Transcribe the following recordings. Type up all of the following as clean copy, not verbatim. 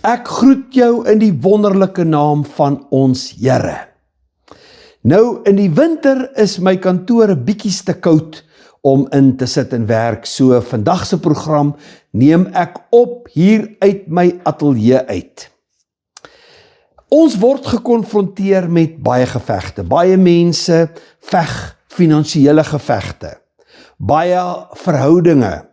Ek groet jou in die wonderlike naam van ons Here. Nou, in die winter is my kantoor 'n bietjie te koud om in te sit en werk, so vandag se program neem ek op hier uit my ateljee uit. Ons word gekonfronteer met baie gevegte. Baie mense veg finansiële gevegte. Baie verhoudinge.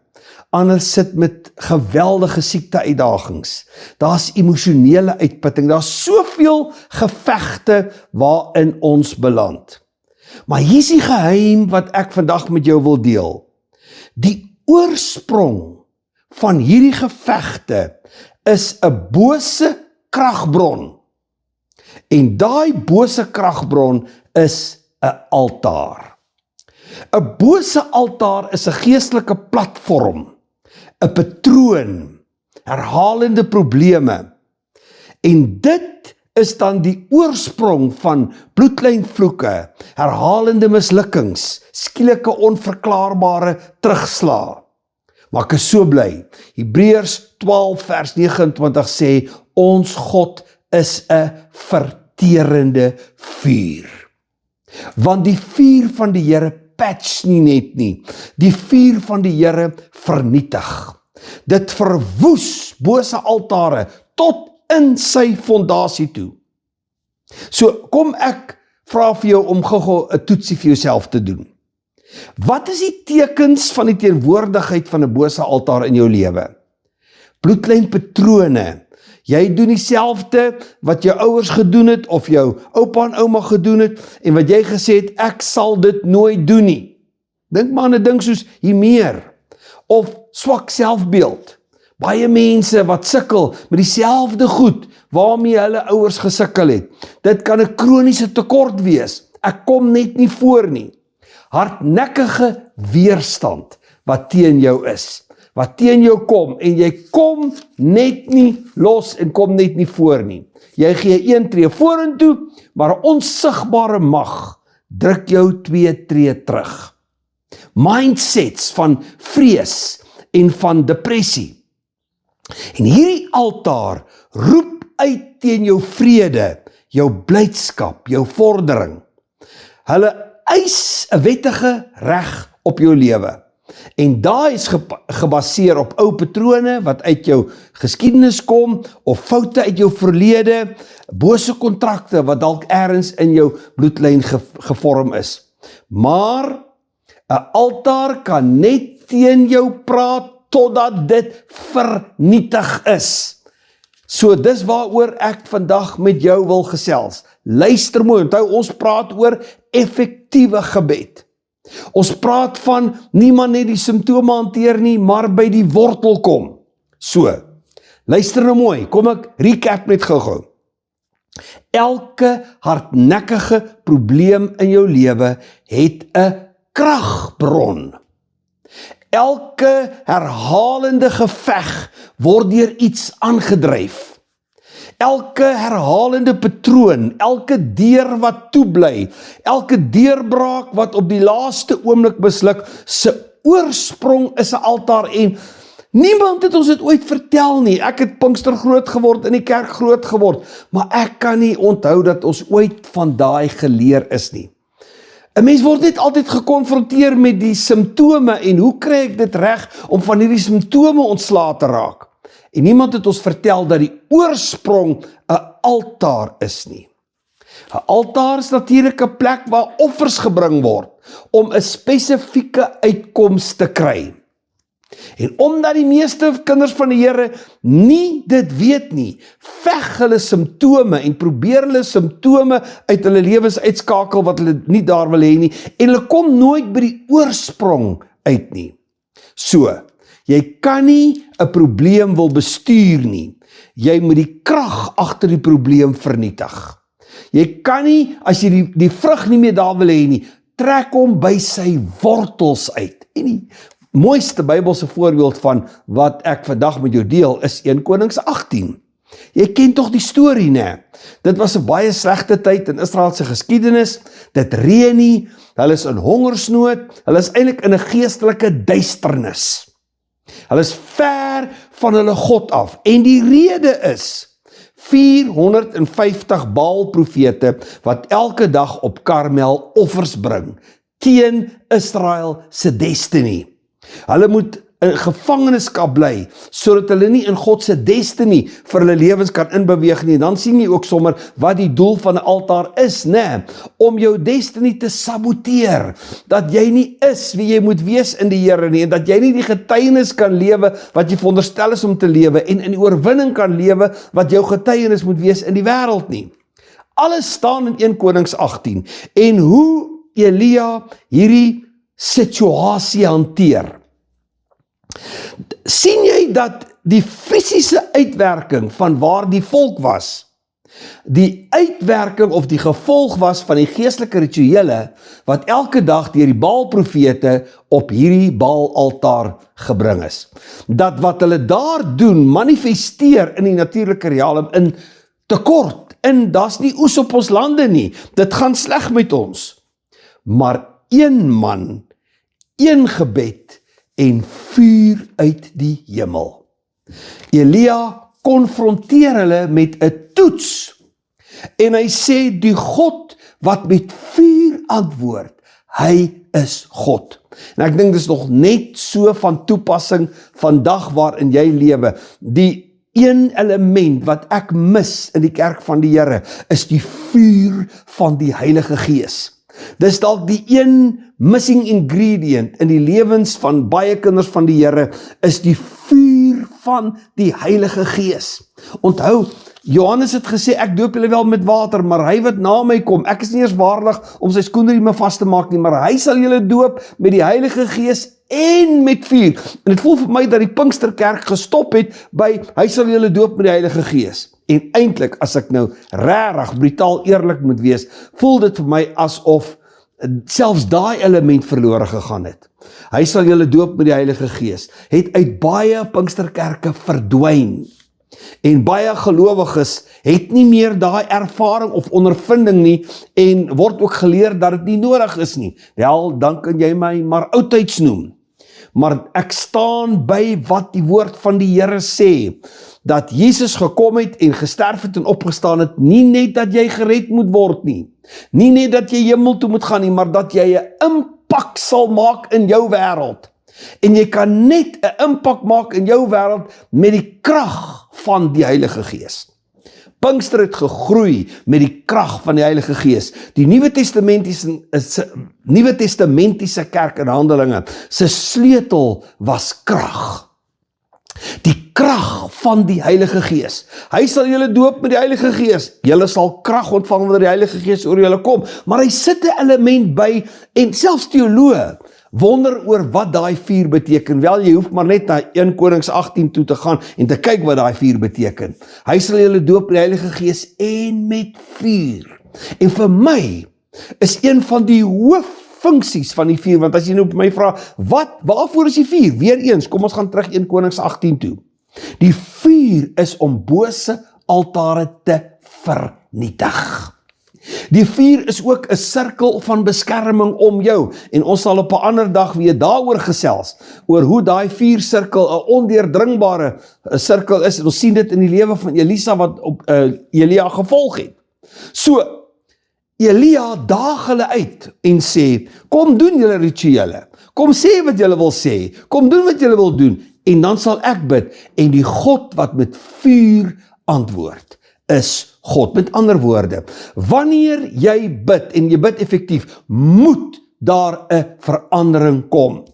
Ander sit met geweldige siekte-uitdagings. Daar's emosionele uitputting. Daar's soveel gevegte waarin ons beland. Maar hier's die geheim wat ek vandag met jou wil deel. Die oorsprong van hierdie gevegte is 'n bose kragbron. En daai bose kragbron is 'n altaar. 'n Bose altaar is 'n geestelike platform, 'n patroon, herhalende probleme. En dit is dan die oorsprong van bloedlynvloeke, herhalende mislukkings, skielike onverklaarbare terugslae. Maar ek is so bly. Hebreërs 12 vers 29 sê, ons God is 'n verterende vuur. Want die vuur van die Here patch nie net nie. Die vuur van die Here vernietig. Dit verwoes bose altare tot in sy fondasie toe. So kom ek vra vir jou om gou 'n toetsie vir jouself te doen. Wat is die tekens van die teenwoordigheid van 'n bose altaar in jou lewe? Bloedlynpatrone. Jy doen dieselfde wat jou ouers gedoen het, of jou oupa en ouma gedoen het, en wat jy gesê het, ek sal dit nooit doen nie. Dink maar aan 'n ding soos hiermeer, of swak selfbeeld. Baie mense wat sukkel met dieselfde goed, waarmee hulle ouers gesukkel het. Dit kan 'n kroniese tekort wees. Ek kom net nie voor nie. Hardnekkige weerstand wat teen jou is. Wat teen jou kom, en jy kom net nie los en kom net nie voor nie. Jy gee 1 tree vorentoe, maar 'n onsigbare mag druk jou 2 tree terug. Mindsets van vrees en van depressie. En hierdie altaar roep uit teen jou vrede, jou blydskap, jou vordering. Hulle eis 'n wettige reg op jou lewe. En daai is gebaseer op ou patrone wat uit jou geskiedenis kom, of foute uit jou verlede, bose kontrakte wat dalk ergens in jou bloedlyn gevorm is. Maar 'n altaar kan net teen jou praat totdat dit vernietig is. So dis waaroor ek vandag met jou wil gesels. Luister mooi, onthou ons praat oor effektiewe gebed. Ons praat van nie maar net die simptome hanteer nie, maar by die wortel kom. So, luister nou mooi, kom ek recap net gou-gou. Elke hardnekkige probleem in jou lewe het 'n kragbron. Elke herhalende geveg word deur iets aangedryf. Elke herhalende patroon, elke deur wat toebly, elke deurbraak wat op die laaste oomblik misluk, se oorsprong is 'n altaar, en niemand het ons dit ooit vertel nie. Ek het Pinkster groot geword, in die kerk groot geword, maar ek kan nie onthou dat ons ooit van daai geleer is nie. 'n Mens word net altyd gekonfronteer met die simptome, en hoe kry ek dit reg om van hierdie simptome ontslae te raak? En niemand het ons vertel dat die oorsprong 'n altaar is nie. 'n Altaar is natuurlik 'n plek waar offers gebring word om 'n spesifieke uitkoms te kry. En omdat die meeste kinders van die Here nie dit weet nie, veg hulle simptome en probeer hulle simptome uit hulle lewens uitskakel wat hulle nie daar wil hê nie, en hulle kom nooit by die oorsprong uit nie. So, jy kan nie 'n probleem wil bestuur nie. Jy moet die krag agter die probleem vernietig. Jy kan nie, as jy die vrug nie meer daar wil hê nie, trek hom by sy wortels uit. En die mooiste Bybelse voorbeeld van wat ek vandag met jou deel is 1 Konings 18. Jy ken tog die storie, né? Dit was 'n baie slegte tyd in Israel se geskiedenis. Dit reën nie, hulle is in hongersnood, hulle is eintlik in 'n geestelike duisternis. Hulle is ver van hulle God af. En die rede is 450 Baal-profete wat elke dag op Karmel offers bring teen Israel se destiny. Hulle moet in gevangenskap bly, sodat hulle nie in God se destiny vir hulle lewens kan inbeweeg nie. Dan sien jy ook sommer wat die doel van 'n altaar is, né? Om jou destiny te saboteer, dat jy nie is wie jy moet wees in die Here nie, en dat jy nie die getuienis kan lewe wat jy veronderstel is om te lewe, en in die oorwinning kan lewe wat jou getuienis moet wees in die wêreld nie. Alles staan in 1 Konings 18, en hoe Elia hierdie situasie hanteer. Sien jy dat die fisiese uitwerking van waar die volk was, die uitwerking of die gevolg was van die geestelike rituele wat elke dag deur die Baal-profete op hierdie Baal-altaar gebring is. Dat wat hulle daar doen manifesteer in die natuurlike realm in tekort, en daar's nie oes op ons lande nie, dit gaan sleg met ons. Maar een man, een gebed en vuur uit die hemel. Elia konfronteer hulle met 'n toets, en hy sê die God wat met vuur antwoord, hy is God. En ek dink dis nog net so van toepassing vandag waarin jy lewe. Die een element wat ek mis in die kerk van die Here is die vuur van die Heilige Gees. Dis dalk die een missing ingredient in die lewens van baie kinders van die Here, is die vuur van die Heilige Gees. Onthou, Johannes het gesê, ek doop julle wel met water, maar hy wat na my kom, ek is nie eers waardig om sy skoenrieme vas te maak nie, maar hy sal julle doop met die Heilige Gees en met vuur. En dit voel vir my dat die Pinksterkerk gestop het by, hy sal julle doop met die Heilige Gees. En eintlik, as ek nou regtig brutaal eerlik moet wees, voel dit vir my asof selfs daai element verlore gegaan het. Hy sal julle doop met die Heilige Gees, het uit baie Pinksterkerke verdwyn. En baie gelowiges het nie meer daai ervaring of ondervinding nie, en word ook geleer dat dit nie nodig is nie. Wel, dan kan jy my maar oudtyds noem. Maar ek staan by wat die woord van die Here sê, dat Jesus gekom het en gesterf het en opgestaan het, nie net dat jy gered moet word nie, nie net dat jy hemel toe moet gaan nie, maar dat jy 'n impak sal maak in jou wêreld. En jy kan net 'n impak maak in jou wêreld met die krag van die Heilige Gees. Pinkster het gegroei met die krag van die Heilige Gees. Die Nuwe Testamentiese kerk in Handelinge, se sleutel was krag. Die krag van die Heilige Gees. Hy sal julle doop met die Heilige Gees. Julle sal krag ontvang wanneer die Heilige Gees oor julle kom. Maar hy sit 'n element by, en selfs teoloë wonder oor wat daai vuur beteken. Wel, jy hoef maar net na 1 Konings 18 toe te gaan en te kyk wat daai vuur beteken. Hy sal julle doop met die Heilige Gees en met vuur. En vir my is een van die hooffunksies van die vuur, want as jy nou op my vra, waarvoor is die vuur? Weereens, kom ons gaan terug 1 Konings 18 toe. Die vuur is om bose altare te vernietig. Die vuur is ook 'n sirkel van beskerming om jou, en ons sal op 'n ander dag weer daaroor gesels, oor hoe daai vuursirkel 'n ondeurdringbare sirkel is, en ons sien dit in die lewe van Elisa wat op Elia gevolg het. So, Elia daag hulle uit en sê, kom doen julle rituele, kom sê wat julle wil sê, kom doen wat julle wil doen, en dan sal ek bid, en die God wat met vuur antwoord, is God. Met ander woorde, wanneer jy bid, en jy bid effektief, moet daar 'n verandering kom.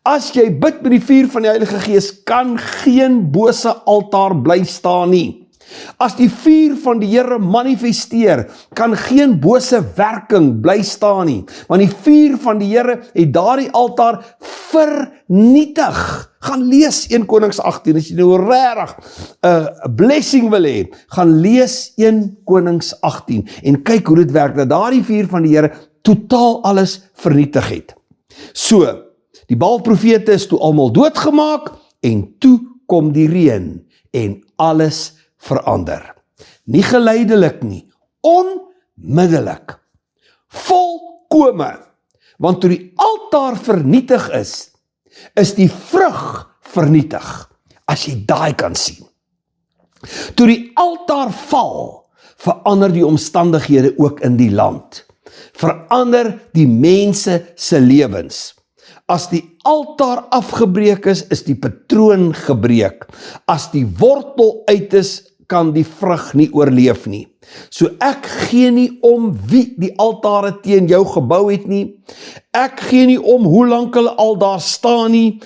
As jy bid met die vuur van die Heilige Gees, kan geen bose altaar bly staan nie. As die vuur van die Here manifesteer, kan geen bose werking bly staan nie, want die vuur van die Here het daardie altaar vernietig. Gaan lees 1 Konings 18, as jy nou regtig 'n blessing wil hê, gaan lees 1 Konings 18, en kyk hoe dit werk, dat daardie vuur van die Here totaal alles vernietig het. So, die Baal-profete is toe almal doodgemaak, en toe kom die reën, en alles verander. Nie geleidelik nie, onmiddellik, volkome, want toe die altaar vernietig is die vrug vernietig. as jy daai kan sien. Toe die altaar val, verander die omstandighede ook in die land. Verander die mense se lewens. As die altaar afgebreek is die patroon gebreek. As die wortel uit is, kan die vrug nie oorleef nie. So ek gee nie om wie die altare teen jou gebou het nie. Ek gee nie om hoe lank hulle al daar staan nie.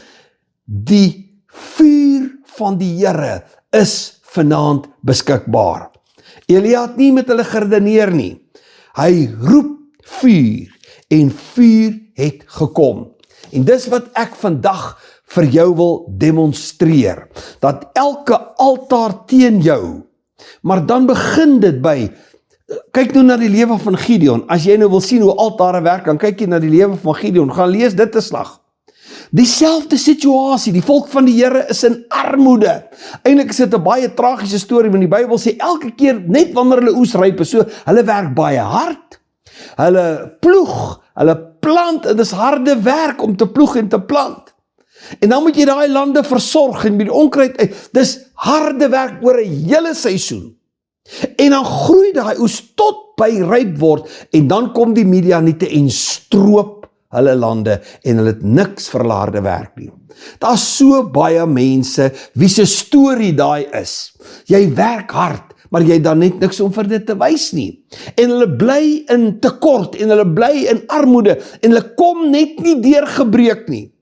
Die vuur van die Here is vanaand beskikbaar. Elia het nie met hulle geredeneer nie. Hy roep vuur en vuur het gekom. En dis wat ek vandag vir jou wil demonstreer, dat elke altaar teen jou, maar dan begin dit by, kyk nou na die lewe van Gideon, as jy nou wil sien hoe altare werk, dan kyk jy na die lewe van Gideon, gaan lees dit 'n slag. Dieselfde situasie, die volk van die Here is in armoede. Eintlik is dit 'n baie tragiese storie, want die Bybel sê elke keer net wanneer hulle oes ryp is, so hulle werk baie hard, hulle ploeg, hulle plant, en dis harde werk om te ploeg en te plant. En dan moet jy daai lande versorg en met die onkruid uit. Dis harde werk oor 'n hele seisoen. En dan groei daai oes tot by ryp word en dan kom die Midianiete en stroop hulle lande en hulle het niks vir hulle harde werk nie. Daar's so baie mense wie se storie daai is. Jy werk hard, maar jy het dan net niks om vir dit te wys nie. En hulle bly in tekort en hulle bly in armoede en hulle kom net nie deurgebreek nie.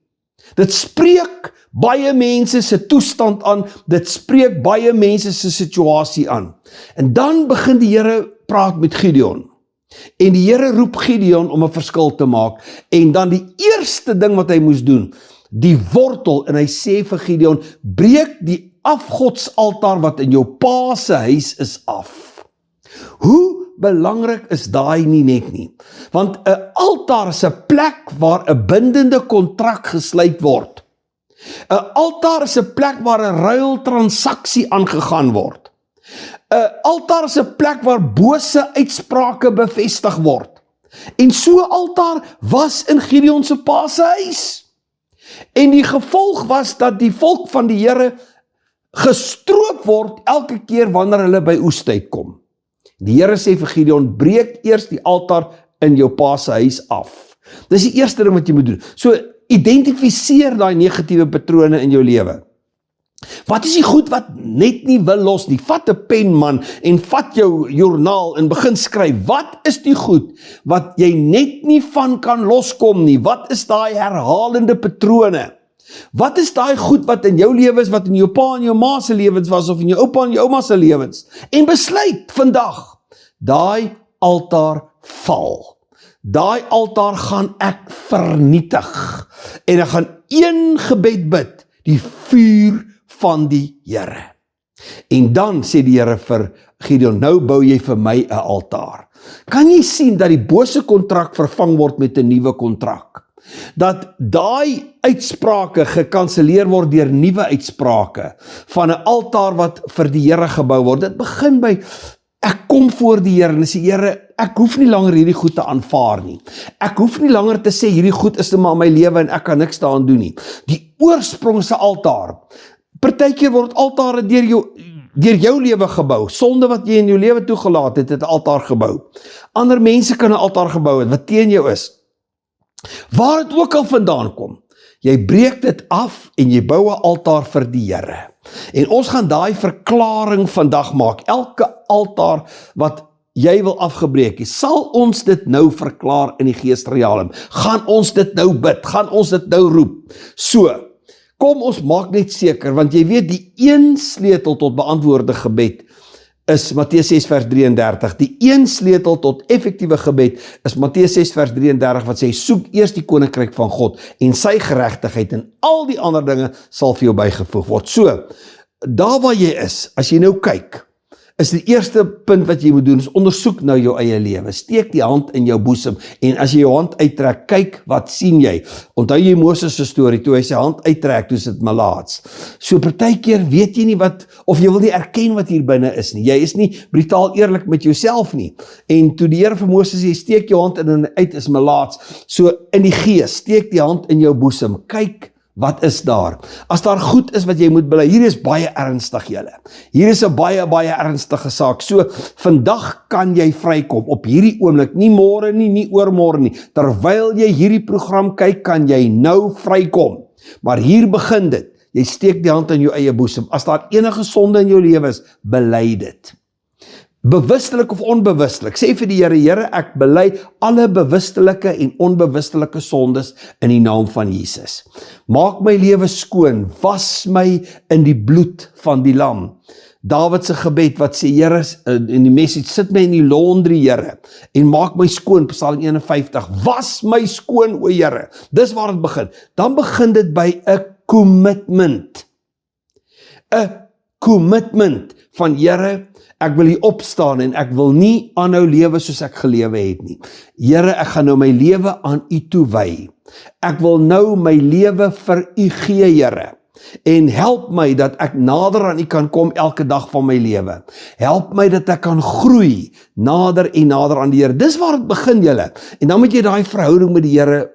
Dit spreek baie mense se toestand aan, dit spreek baie mense se situasie aan. En dan begin die Here praat met Gideon. En die Here roep Gideon om 'n verskil te maak. En dan die eerste ding wat hy moes doen, die wortel, en hy sê vir Gideon, breek die afgodsaltaar wat in jou pa se huis is af. Hoe belangrik is daai nie net nie? Want 'n altaar is 'n plek waar 'n bindende kontrak gesluit word. 'n Altaar is 'n plek waar 'n ruiltransaksie aangegaan word. 'n Altaar is 'n plek waar bose uitsprake bevestig word. En so 'n altaar was in Gideon se pa se huis. En die gevolg was dat die volk van die Here gestroop word elke keer wanneer hulle by oestyd kom. Die Here sê vir Gideon, breek eers die altaar in jou pa se huis af. Dis die eerste ding wat jy moet doen. So, identifiseer daai negatiewe patrone in jou lewe. Wat is die goed wat net nie wil los nie? Vat 'n pen man en vat jou joernaal en begin skryf. Wat is die goed wat jy net nie van kan loskom nie? Wat is daai herhalende patrone? Wat is daai goed wat in jou lewe is, wat in jou pa en jou ma se lewens was, of in jou oupa en jou ouma se lewens? En besluit vandag, daai altaar val. Daai altaar gaan ek vernietig. En ek gaan een gebed bid, die vuur van die Here. En dan sê die Here vir Gideon, nou bou jy vir my 'n altaar. Kan jy sien dat die bose kontrak vervang word met 'n nuwe kontrak? Dat daai uitsprake gekanselleer word deur nuwe uitsprake van 'n altaar wat vir die Here gebou word. Dit begin by, ek kom voor die Here en sê, Here, ek hoef nie langer hierdie goed te aanvaar nie. Ek hoef nie langer te sê, hierdie goed is net maar my lewe en ek kan niks daaraan doen nie. Die oorsprongse altaar. Partykeer word altare deur jou lewe gebou. Sonde wat jy in jou lewe toegelaat het 'n altaar gebou. Ander mense kan 'n altaar gebou het wat teen jou is. Waar het ook al vandaan kom, jy breek dit af en jy bou 'n altaar vir die Here. En ons gaan daai verklaring vandag maak. Elke altaar wat jy wil afgebreek, sal ons dit nou verklaar in die geesrealm. Gaan ons dit nou bid, gaan ons dit nou roep. So, kom ons maak net seker, want jy weet die een sleutel tot beantwoorde gebed is Matteus 6 vers 33. Die een sleutel tot effektiewe gebed is Matteus 6 vers 33 wat sê, soek eers die koninkryk van God en sy geregtigheid en al die ander dinge sal vir jou bygevoeg word. So, daar waar jy is, as jy nou kyk, is die eerste punt wat jy moet doen, is ondersoek nou jou eie lewe. Steek die hand in jou boesem, en as jy jou hand uittrek, kyk, wat sien jy? Onthou jy Moses se storie, toe hy sy hand uittrek, toe is dit malaats. So partykeer weet jy nie wat, of jy wil nie erken wat hier binne is nie. Jy is nie brutaal eerlik met jouself nie. En toe die Here vir Moses sê, steek jou hand in en uit is malaats. So in die gees, steek die hand in jou boesem, kyk wat is daar? As daar goed is wat jy moet bely, hier is baie ernstig julle. Hier is 'n baie, baie ernstige saak. So, vandag kan jy vrykom, op hierdie oomblik, nie môre nie, nie oormôre nie. Terwyl jy hierdie program kyk, kan jy nou vrykom. Maar hier begin dit. Jy steek die hand in jou eie boesem. As daar enige sonde in jou lewe is, bely dit. Bewustelik of onbewustelik, sê vir die Here, Here, ek bely alle bewustelike en onbewustelike sondes in die naam van Jesus. Maak my lewe skoon, was my in die bloed van die lam. Dawid se gebed wat sê, Here, in die message, sit my in die laundry, Here, en maak my skoon, Psalm 51, was my skoon, o Here. Dis waar het begin. Dan begin dit by 'n commitment. 'n commitment van, Here, ek wil hier opstaan en ek wil nie aanhou lewe soos ek gelewe het nie. Here, ek gaan nou my lewe aan U toewy. Ek wil nou my lewe vir U gee, Here. En help my dat ek nader aan U kan kom elke dag van my lewe. Help my dat ek kan groei nader en nader aan die Here. Dis waar het begin julle. En dan moet jy daai verhouding met die Here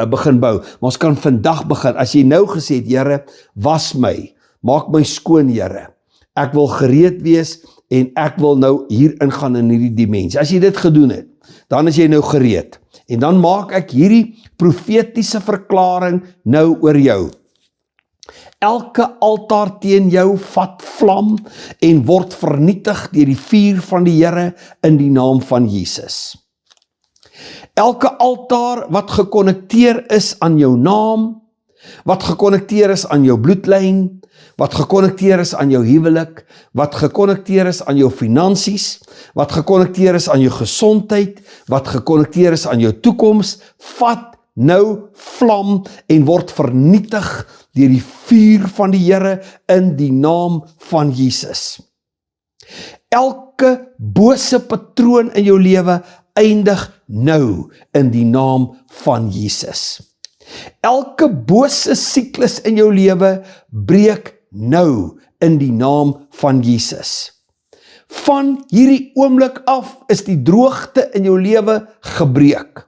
begin bou. Maar ons kan vandag begin. As jy nou gesê het, Here, was my, maak my skoon, Here. Ek wil gereed wees en ek wil nou hier ingaan in hierdie dimensie. As jy dit gedoen het, dan is jy nou gereed. En dan maak ek hierdie profetiese verklaring nou oor jou. Elke altaar teen jou vat vlam en word vernietig deur die vuur van die Here in die naam van Jesus. Elke altaar wat gekonnekteer is aan jou naam, wat gekonnekteer is aan jou bloedlyn, wat gekonnekteer is aan jou huwelik, wat gekonnekteer is aan jou finansies, wat gekonnekteer is aan jou gesondheid, wat gekonnekteer is aan jou toekoms, vat nou vlam en word vernietig deur die vuur van die Here in die naam van Jesus. Elke bose patroon in jou lewe eindig nou in die naam van Jesus. Elke bose siklus in jou lewe breek nou in die naam van Jesus. Van hierdie oomblik af is die droogte in jou lewe gebreek.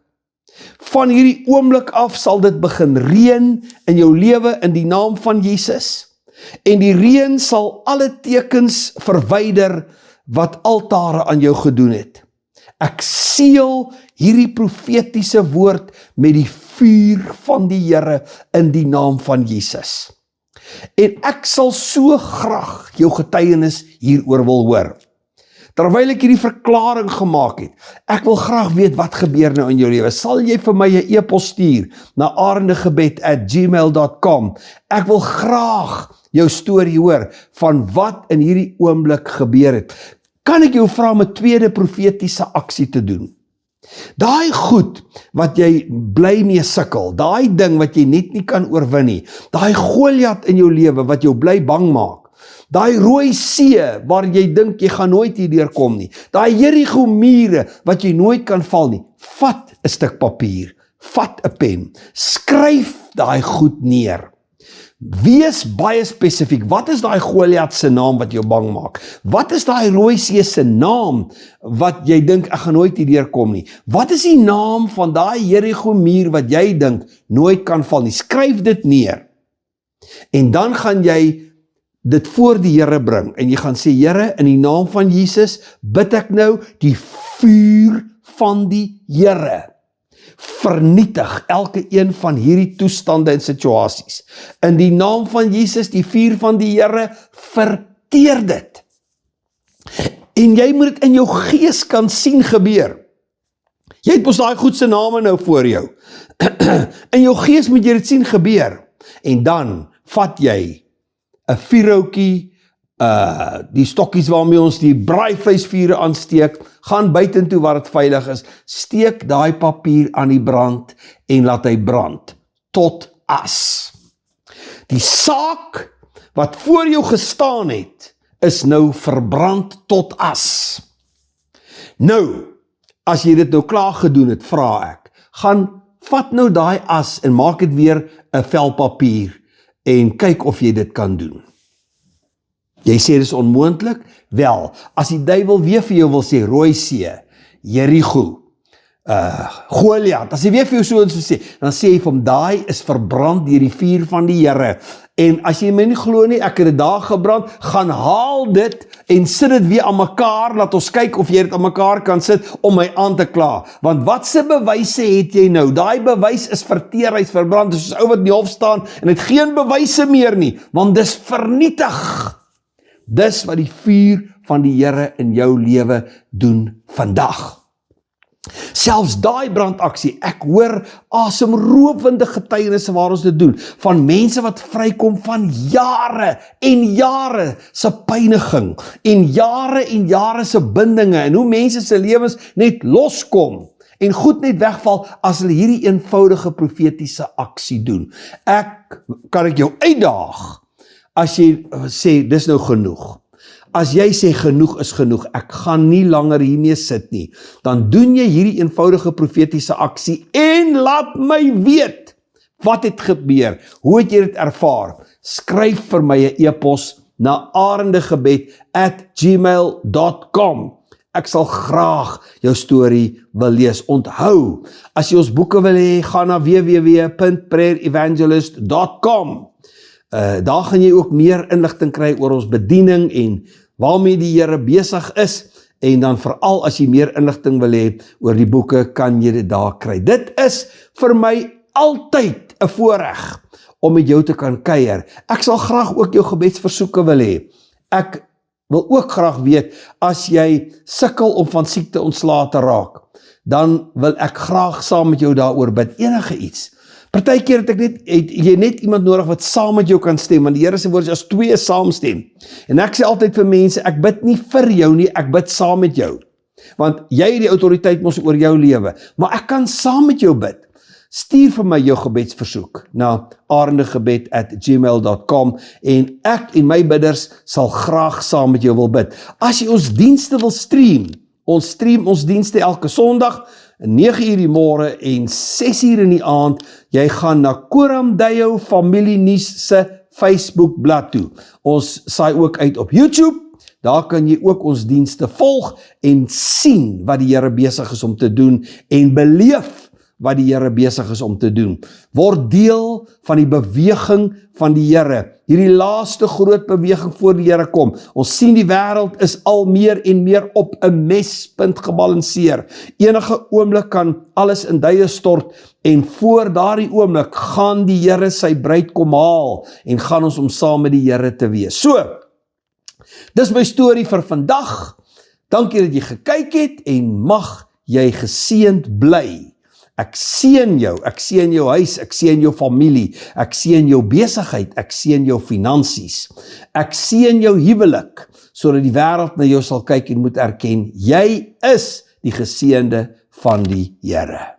Van hierdie oomblik af sal dit begin reën in jou lewe in die naam van Jesus. En die reën sal alle tekens verwyder wat altare aan jou gedoen het. Ek seël hierdie profetiese woord met die vuur van die Here in die naam van Jesus. En ek sal so graag jou getuienis hieroor wil hoor. Terwyl ek hierdie verklaring gemaak het, ek wil graag weet wat gebeur nou in jou lewe. Sal jy vir my 'n e-pos stuur na arendegebed@gmail.com. Ek wil graag jou storie hoor van wat in hierdie oomblik gebeur het. Kan ek jou vra om 'n tweede profetiese aksie te doen? Daai goed wat jy bly mee sukkel, daai ding wat jy net nie kan oorwin nie, daai Goliat in jou lewe wat jou bly bang maak, daai rooi see waar jy dink jy gaan nooit hierdeur kom nie, daai Jerigo mure wat jy nooit kan val nie, vat 'n stuk papier, vat 'n pen, skryf daai goed neer. Wees baie spesifiek, wat is daai Goliat se naam wat jou bang maak? Wat is daai rooi see se naam wat jy dink ek gaan nooit hierdeur kom nie? Wat is die naam van daai Jerigo muur wat jy dink nooit kan val nie? Skryf dit neer. En dan gaan jy dit voor die Here bring en jy gaan sê, Here, in die naam van Jesus bid ek nou die vuur van die Here. Vernietig elke een van hierdie toestande en situasies. In die naam van Jesus, die vuur van die Here, verteer dit. En jy moet dit in jou gees kan sien gebeur. Jy het mos daai goed se name nou voor jou. In jou gees moet jy dit sien gebeur. En dan vat jy 'n vuurhoutjie, die stokkies waarmee ons die braaivleisvure aansteek, gaan buitentoe waar dit veilig is, steek daai papier aan die brand en laat hy brand tot as. Die saak wat voor jou gestaan het, is nou verbrand tot as. Nou, as jy dit nou klaar gedoen het, vra ek, gaan vat nou daai as en maak dit weer 'n vel papier en kyk of jy dit kan doen. Jy sê dis onmoontlik? Wel, as die duiwel weer vir jou wil sê, Rooi See, Jerigo, Goliat, as hy weer vir jou so sê, dan sê hy vir hom, daai is verbrand deur die vuur van die Here. En as jy my nie glo nie, ek het dit daar gebrand, gaan haal dit en sit dit weer aan mekaar, laat ons kyk of jy dit aan mekaar kan sit om my aan te kla. Want watse bewyse het jy nou? Daai bewys is verteer, hy is verbrand, dis soos ou wat in die hof staan en het geen bewyse meer nie, want dis vernietig. Dis wat die vuur van die Here in jou lewe doen vandag. Selfs daai brandaksie, ek hoor asemrowende getuienisse waar ons dit doen, van mense wat vrykom van jare en jare se pyniging, en jare se bindinge, en hoe mense se lewens net loskom, en goed net wegval, as hulle hierdie eenvoudige profetiese aksie doen. Kan ek jou uitdaag, as jy sê, dis nou genoeg. As jy sê genoeg is genoeg, ek gaan nie langer hiermee sit nie, dan doen jy hierdie eenvoudige profetiese aksie en laat my weet, wat het gebeur, hoe het jy dit ervaar? Skryf vir my 'n e-pos na arendegebed@gmail.com. Ek sal graag jou storie wil lees. Onthou, as jy ons boeke wil hê, gaan na www.prayerevangelist.com. Daar gaan jy ook meer inligting kry oor ons bediening en waarmee die Here besig is, en dan veral as jy meer inligting wil hê oor die boeke, kan jy dit daar kry. Dit is vir my altyd 'n voorreg om met jou te kan kuier. Ek sal graag ook jou gebedsversoeke wil hê. Ek wil ook graag weet, as jy sukkel om van siekte ontslae te raak, dan wil ek graag saam met jou daaroor bid, enige iets. Partykeer het jy net iemand nodig wat saam met jou kan stem, want die Here se woord is as twee saamstem. En ek sê altyd vir mense, ek bid nie vir jou nie, ek bid saam met jou. Want jy het die autoriteit mos oor jou lewe, maar ek kan saam met jou bid. Stuur vir my jou gebedsversoek na arendegebed@gmail.com en ek en my bidders sal graag saam met jou wil bid. As jy ons dienste wil stream ons dienste elke Sondag, 9:00 die môre en 6:00 in die aand. Jy gaan na Koram Deyo Familienuus se Facebookblad toe. Ons saai ook uit op YouTube. Daar kan jy ook ons dienste volg en sien wat die Here besig is om te doen en beleef wat die Here besig is om te doen. Word deel van die beweging van die Here. Hierdie laaste groot beweging voor die Here kom. Ons sien die wêreld is al meer en meer op 'n mespunt gebalanseer. Enige oomblik kan alles in duie stort en voor daardie oomblik gaan die Here sy bruid kom haal en gaan ons om saam met die Here te wees. So, dis my storie vir vandag. Dankie dat jy gekyk het en mag jy geseënd bly. Ek seën jou huis, ek seën jou familie, ek seën jou besigheid, ek seën jou finansies, ek seën jou huwelik, sodat die wêreld na jou sal kyk en moet erken, jy is die geseënde van die Here.